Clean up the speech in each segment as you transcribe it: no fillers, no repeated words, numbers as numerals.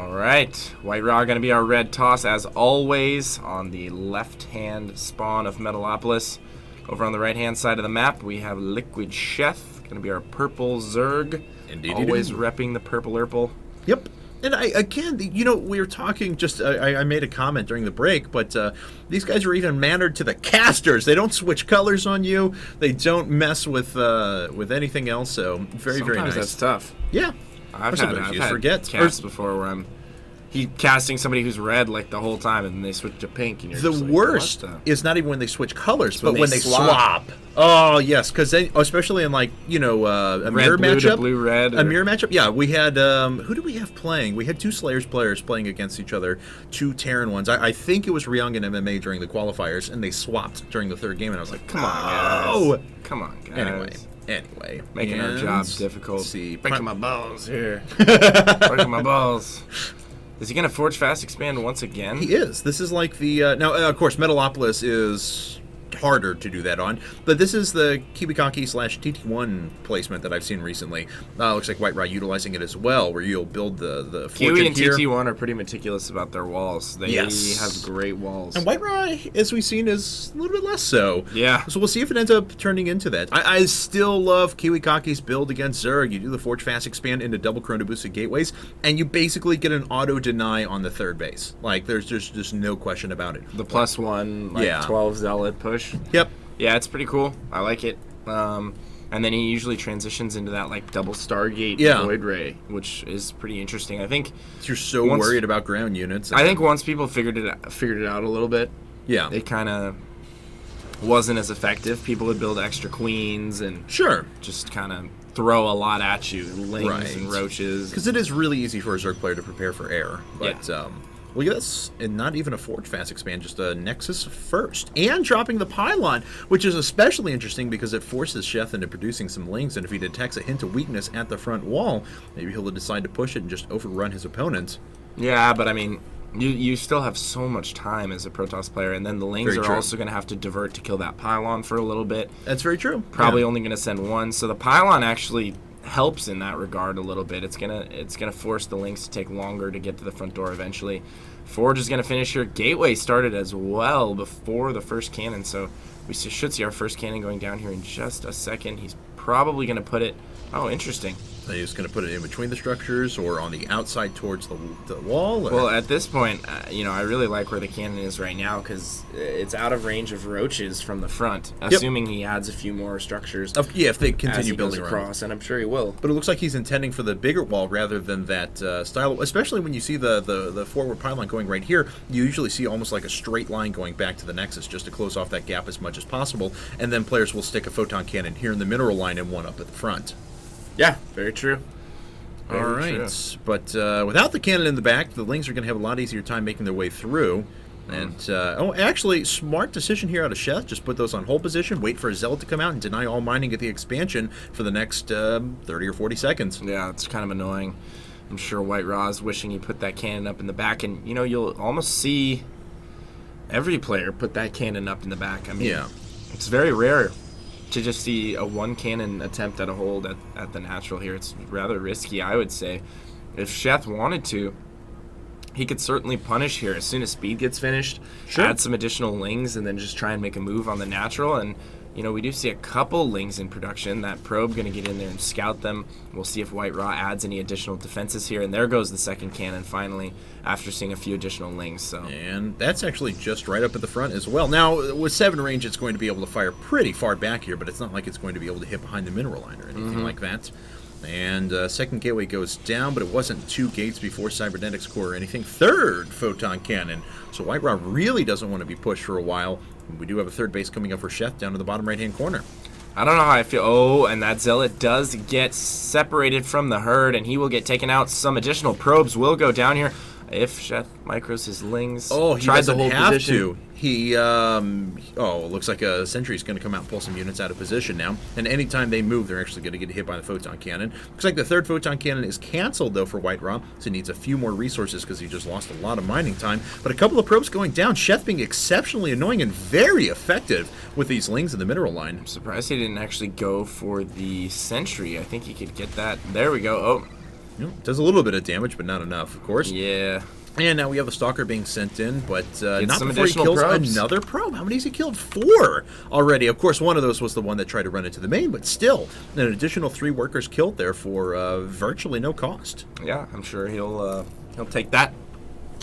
All right, WhiteRa going to be our red toss as always on the left-hand spawn of Metalopolis. Over on the right-hand side of the map, we have LiquidSheth, going to be our purple Zerg. Indeed. Always repping the purple Urple. Yep. And again, we were talking I made a comment during the break, but these guys are even mannered to the casters. They don't switch colors on you. They don't mess with anything else. So very nice. Sometimes that's tough. Yeah. I've had casts before where I'm casting somebody who's red like the whole time, and then they switch to pink. And you're the just worst like, is not even when they switch colors, but when when they they swap. Oh yes, because especially in a mirror matchup, blue red, a mirror matchup. Yeah, we had who did we have playing? We had two Slayers players playing against each other, two Terran ones. I think it was Ryung and MMA during the qualifiers, and they swapped during the third game, and I was like, come on, guys. Come on, guys. Anyway, making our jobs difficult. See, breaking my balls here. Breaking my balls. Is he going to Forge Fast Expand once again? He is. This is like the... now, of course, Metalopolis is harder to do that on, but this is the Kiwikaki/TT1 placement that I've seen recently. Looks like WhiteRa utilizing it as well, where you'll build the Kiwi and TT1 are pretty meticulous about their walls. They have great walls. And WhiteRa, as we've seen, is a little bit less so. Yeah. So we'll see if it ends up turning into that. I still love Kiwikaki's build against Zerg. You do the Forge Fast Expand into double Chrono Boosted Gateways, and you basically get an auto-deny on the third base. Like, there's just no question about it. The +1, 12 Zealot push. Yep. Yeah, it's pretty cool. I like it. And then he usually transitions into that double Stargate Void Ray, which is pretty interesting. I think you're so worried about ground units. I think once people figured it out a little bit, it kind of wasn't as effective. People would build extra queens and just kind of throw a lot at you, lings and roaches. Because it is really easy for a Zerg player to prepare for air, but. Look at this, and not even a Forge Fast Expand, just a Nexus first. And dropping the Pylon, which is especially interesting because it forces Sheth into producing some lings, and if he detects a hint of weakness at the front wall, maybe he'll decide to push it and just overrun his opponents. Yeah, but I mean, you still have so much time as a Protoss player, and then the lings are also going to have to divert to kill that Pylon for a little bit. That's very true. Probably only going to send one, so the Pylon actually helps in that regard a little bit. It's gonna force the links to take longer to get to the front door eventually. Forge is gonna finish here. Gateway started as well before the first cannon, so we should see our first cannon going down here in just a second. He's probably gonna put it. Oh, interesting. He's going to put it in between the structures or on the outside towards the wall? Or? Well, at this point, I really like where the cannon is right now because it's out of range of roaches from the front, assuming he adds a few more structures. If they continue building across, and I'm sure he will. But it looks like he's intending for the bigger wall rather than that style, especially when you see the forward pylon going right here. You usually see almost like a straight line going back to the Nexus just to close off that gap as much as possible, and then players will stick a photon cannon here in the mineral line and one up at the front. Yeah, very true. All right, but without the cannon in the back, the Lings are going to have a lot easier time making their way through. And, actually, smart decision here out of Sheth. Just put those on hold position, wait for a Zealot to come out, and deny all mining at the expansion for the next 30 or 40 seconds. Yeah, it's kind of annoying. I'm sure WhiteRa is wishing he put that cannon up in the back, and, you'll almost see every player put that cannon up in the back. I mean, it's very rare to just see a one cannon attempt at a hold at the natural here. It's rather risky, I would say. If Sheth wanted to, he could certainly punish here as soon as speed gets finished, add some additional lings, and then just try and make a move on the natural. And we do see a couple lings in production. That probe going to get in there and scout them. We'll see if WhiteRa adds any additional defenses here. And there goes the second cannon finally after seeing a few additional lings. So. And that's actually just right up at the front as well. Now, with 7 range, it's going to be able to fire pretty far back here, but it's not like it's going to be able to hit behind the mineral line or anything like that. And second gateway goes down, but it wasn't 2 gates before Cybernetics Core or anything. Third photon cannon. So WhiteRa really doesn't want to be pushed for a while. We do have a third base coming up for Sheth down to the bottom right-hand corner. I don't know how I feel. Oh, and that Zealot does get separated from the herd, and he will get taken out. Some additional probes will go down here. If Sheth micros his lings, he doesn't have to. He, looks like a Sentry's going to come out and pull some units out of position now. And anytime they move, they're actually going to get hit by the photon cannon. Looks like the third photon cannon is canceled, though, for WhiteRa, so he needs a few more resources because he just lost a lot of mining time. But a couple of probes going down. Sheth being exceptionally annoying and very effective with these lings in the mineral line. I'm surprised he didn't actually go for the Sentry. I think he could get that. There we go. Oh. Does a little bit of damage, but not enough, of course. Yeah. And now we have a Stalker being sent in, but not some before he additional kills probes. another probe. How many has he killed? 4 already. Of course, one of those was the one that tried to run into the main, but still, an additional 3 workers killed there for virtually no cost. Yeah, I'm sure he'll take that.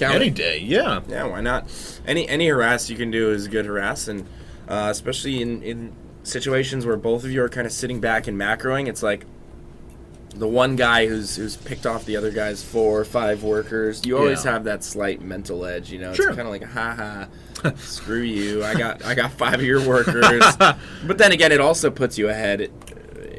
Any day, yeah. Yeah, why not? Any harass you can do is good harass, and especially in situations where both of you are kind of sitting back and macroing, it's like the one guy who's picked off the other guy's 4 or 5 workers. You always have that slight mental edge, you know. Sure. It's kind of like, haha, screw you. I got 5 of your workers. But then again, it also puts you ahead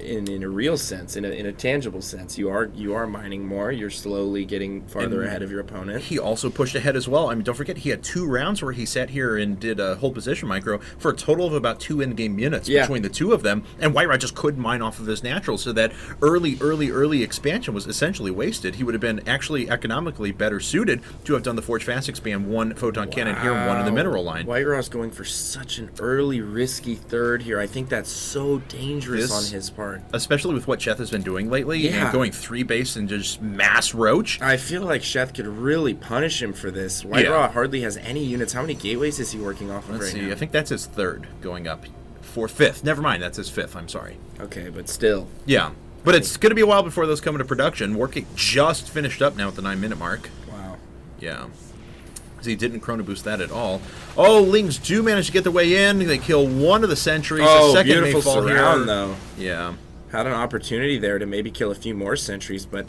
in a real sense, in a tangible sense. You are mining more. You're slowly getting farther ahead of your opponent. He also pushed ahead as well. I mean, don't forget, he had 2 rounds where he sat here and did a hold position micro for a total of about 2 in-game minutes between the 2 of them. And WhiteRa just couldn't mine off of his natural, so that early expansion was essentially wasted. He would have been actually economically better suited to have done the Forge Fast expand, 1 photon cannon here and 1 in the mineral line. WhiteRa's going for such an early, risky third here. I think that's so dangerous on his part. Especially with what Sheth has been doing lately, and going 3 base and just mass roach. I feel like Sheth could really punish him for this. WhiteRa hardly has any units. How many gateways is he working off of Let's see, now? I think that's his 3rd going up. 5th. Never mind, that's his 5th, I'm sorry. Okay, but still. Yeah. But it's going to be a while before those come into production. Warcake just finished up now at the 9-minute mark. Wow. Yeah. He didn't chrono boost that at all. Oh, Lings do manage to get their way in. They kill 1 of the sentries. Oh, the 2nd beautiful may fall surround, here. though. Yeah. Had an opportunity there to maybe kill a few more sentries, but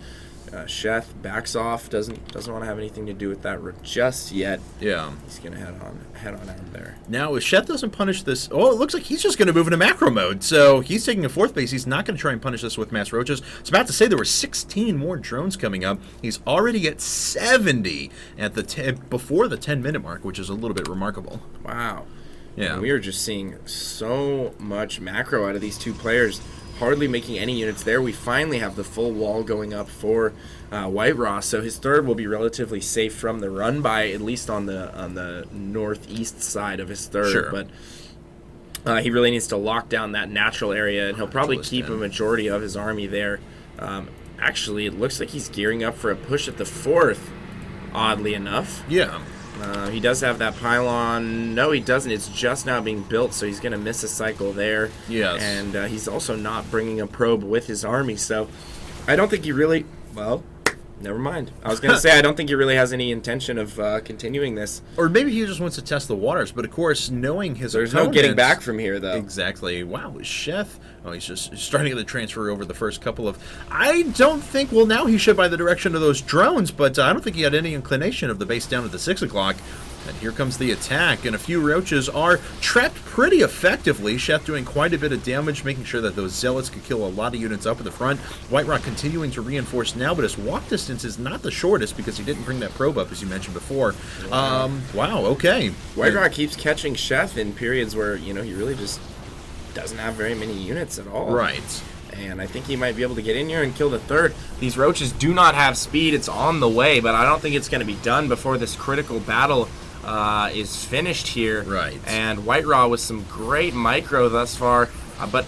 Sheth backs off. Doesn't want to have anything to do with that just yet. Yeah. He's gonna head on out there. Now, if Sheth doesn't punish this, it looks like he's just going to move into macro mode. So he's taking a 4th base. He's not going to try and punish this with mass roaches. I was about to say there were 16 more drones coming up. He's already at 70 at the before the 10-minute mark, which is a little bit remarkable. Wow. Yeah. And we are just seeing so much macro out of these 2 players. Hardly making any units there. We finally have the full wall going up for WhiteRa, so his 3rd will be relatively safe from the run by, at least on the northeast side of his 3rd. Sure. But he really needs to lock down that natural area, and he'll probably keep a majority of his army there. Actually, it looks like he's gearing up for a push at the 4th, oddly enough. Yeah. He does have that pylon. No, he doesn't. It's just now being built, so he's going to miss a cycle there. Yes. And he's also not bringing a probe with his army, so I don't think he really... Well, never mind. I was going to say, I don't think he really has any intention of continuing this. Or maybe he just wants to test the waters, but of course, knowing his There's no getting back from here, though. Exactly. Wow, Sheth... Oh, he's just starting to transfer over the first couple of... I don't think... Well, now he should by the direction of those drones, but I don't think he had any inclination of the base down at the 6 o'clock. And here comes the attack, and a few roaches are trapped pretty effectively. Sheth doing quite a bit of damage, making sure that those zealots could kill a lot of units up at the front. WhiteRa continuing to reinforce now, but his walk distance is not the shortest because he didn't bring that probe up, as you mentioned before. Wow, okay. WhiteRa keeps catching Sheth in periods where, he really just doesn't have very many units at all. Right. And I think he might be able to get in here and kill the 3rd. These roaches do not have speed. It's on the way, but I don't think it's going to be done before this critical battle is finished here. Right. And WhiteRa with some great micro thus far. But,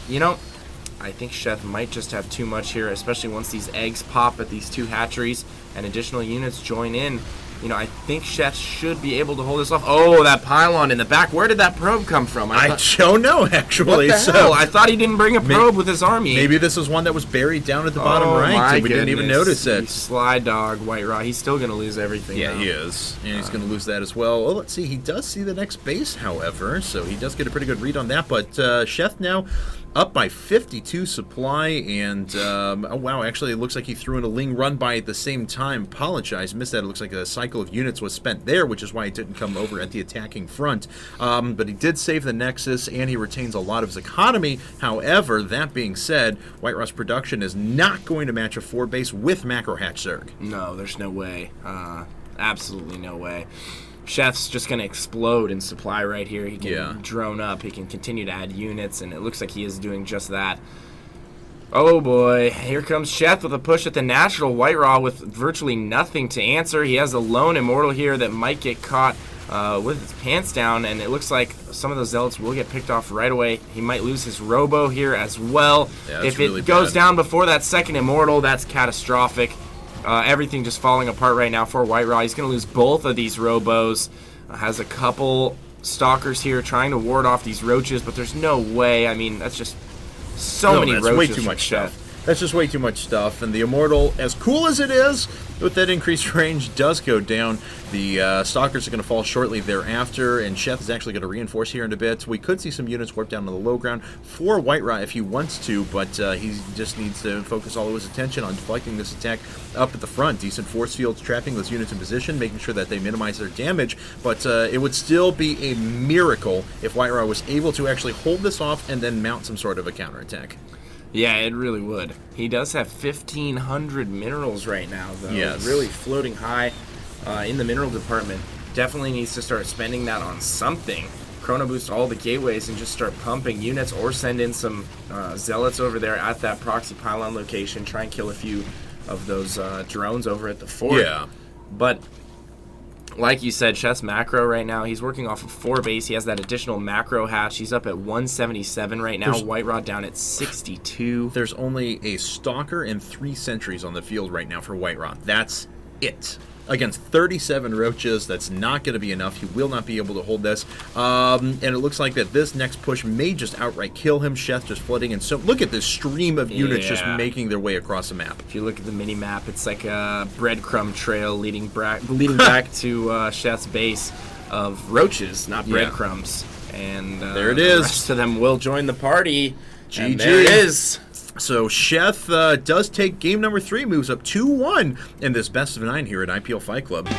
I think Sheth might just have too much here, especially once these eggs pop at these 2 hatcheries and additional units join in. I think Sheth should be able to hold this off. Oh, that pylon in the back. Where did that probe come from? I don't know, actually. What the hell? I thought he didn't bring a probe with his army. Maybe this is one that was buried down at the bottom right, and we didn't even notice it. Sly dog, WhiteRa. He's still going to lose everything. Yeah, he is. And he's going to lose that as well. Well, let's see. He does see the next base, however, so he does get a pretty good read on that. But Sheth now up by 52 supply, and oh wow, actually it looks like he threw in a Ling run by at the same time. Apologize, missed that. It looks like a cycle of units was spent there, which is why he didn't come over at the attacking front. But he did save the Nexus, and he retains a lot of his economy. However, that being said, WhiteRa's production is not going to match a 4 base with Macro Hatch Zerg. No, there's no way. Absolutely no way. Sheth's just going to explode in supply right here. He can drone up. He can continue to add units, and it looks like he is doing just that. Oh boy, here comes Sheth with a push at the natural. WhiteRa with virtually nothing to answer. He has a lone immortal here that might get caught with his pants down, and it looks like some of those zealots will get picked off right away. He might lose his robo here as well. Yeah, if really it goes bad. down before that 2nd immortal, that's catastrophic. Everything just falling apart right now for WhiteRa. He's going to lose both of these robos. Has a couple stalkers here trying to ward off these roaches, but there's no way. I mean, that's just so many roaches. Way too much stuff. That's just way too much stuff. And the Immortal, as cool as it is, with that increased range, does go down. The Stalkers are going to fall shortly thereafter, and Sheth is actually going to reinforce here in a bit. We could see some units warp down to the low ground for WhiteRa if he wants to, but he just needs to focus all of his attention on deflecting this attack up at the front. Decent force fields trapping those units in position, making sure that they minimize their damage, but it would still be a miracle if WhiteRa was able to actually hold this off and then mount some sort of a counterattack. Yeah, it really would. He does have 1,500 minerals right now, though. Yes. Really floating high in the mineral department. Definitely needs to start spending that on something. Chrono boost all the gateways and just start pumping units, or send in some zealots over there at that proxy pylon location. Try and kill a few of those drones over at the fort. Yeah. But like you said, Sheth's macro right now, he's working off of 4 base. He has that additional macro hatch. He's up at 177 right now. WhiteRa down at 62. There's only a Stalker and 3 sentries on the field right now for WhiteRa. That's it. Against 37 roaches, that's not going to be enough. He will not be able to hold this. And it looks like that this next push may just outright kill him. Sheth just flooding. And so look at this stream of units just making their way across the map. If you look at the mini-map, it's like a breadcrumb trail leading back to Sheth's base of roaches, not breadcrumbs. And there it is. The rest of them will join the party. GG. And there it is. So Sheth does take game number 3, moves up 2-1 in this best of 9 here at IPL Fight Club.